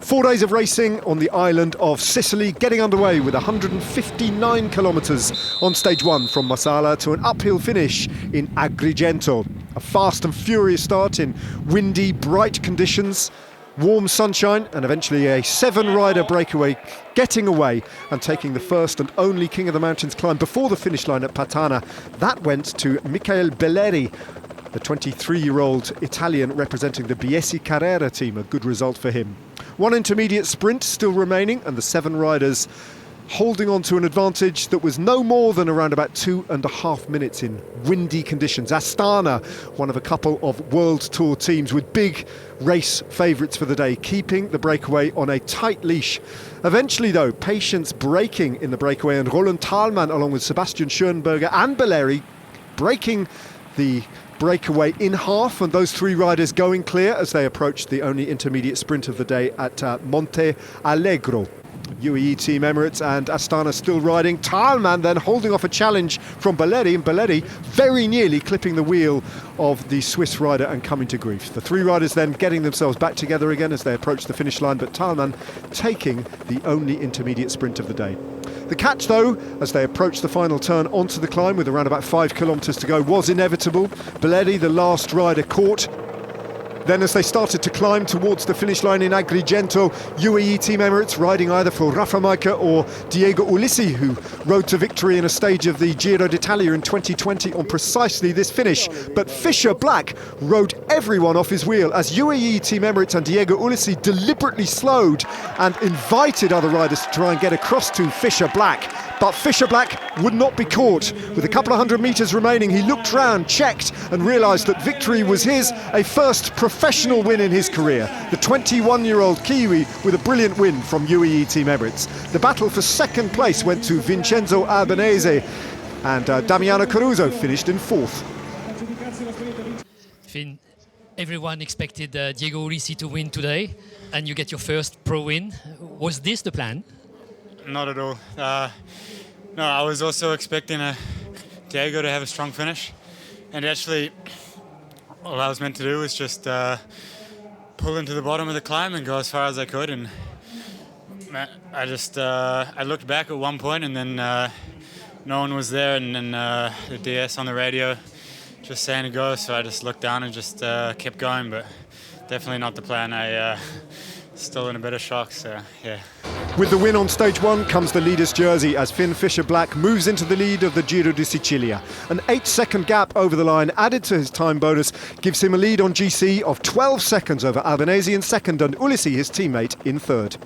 4 days of racing on the island of Sicily, getting underway with 159 kilometres on stage 1 from Marsala to an uphill finish in Agrigento. A fast and furious start in windy, bright conditions, warm sunshine, and eventually a 7-rider breakaway getting away and taking the first and only King of the Mountains climb before the finish line at Patana. That went to Michael Belleri, the 23-year-old Italian representing the Biesi Carrera team. A good result for him. One intermediate sprint still remaining, and the 7 riders holding on to an advantage that was no more than around about 2.5 minutes in windy conditions. Astana, one of a couple of World Tour teams with big race favourites for the day, keeping the breakaway on a tight leash. Eventually, though, patience breaking in the breakaway, and Roland Thalmann, along with Sebastian Schoenberger and Belleri, breaking the breakaway in half, and those 3 riders going clear as they approached the only intermediate sprint of the day at Monte Allegro. UAE Team Emirates and Astana still riding. Thalmann then holding off a challenge from Belleri, and Belleri very nearly clipping the wheel of the Swiss rider and coming to grief. The 3 riders then getting themselves back together again as they approach the finish line, but Thalmann taking the only intermediate sprint of the day. The catch, though, as they approached the final turn onto the climb with around about 5 kilometres to go, was inevitable. Belleri, the last rider, caught. Then as they started to climb towards the finish line in Agrigento, UAE Team Emirates riding either for Rafa Majka or Diego Ulissi, who rode to victory in a stage of the Giro d'Italia in 2020 on precisely this finish. But Fisher Black rode everyone off his wheel as UAE Team Emirates and Diego Ulissi deliberately slowed and invited other riders to try and get across to Fisher Black. But Fisher Black would not be caught. With a couple of 100 metres remaining, he looked round, checked, and realised that victory was his, a first professional win in his career. The 21-year-old Kiwi with a brilliant win from UAE Team Emirates. The battle for second place went to Vincenzo Albanese, and Damiano Caruso finished in 4th. Finn, everyone expected Diego Ulissi to win today, and you get your first pro win. Was this the plan? Not at all. No, I was also expecting Diego to have a strong finish, and actually all I was meant to do was just pull into the bottom of the climb and go as far as I could, and I looked back at one point, and then no one was there, and then the DS on the radio just saying to go, so I just looked down and just kept going, but definitely not the plan. I still in a bit of shock, so yeah. With the win on stage 1 comes the leader's jersey as Finn Fisher Black moves into the lead of the Giro di Sicilia. An 8-second gap over the line added to his time bonus gives him a lead on GC of 12 seconds over Albanese in second and Ulissi, his teammate, in third.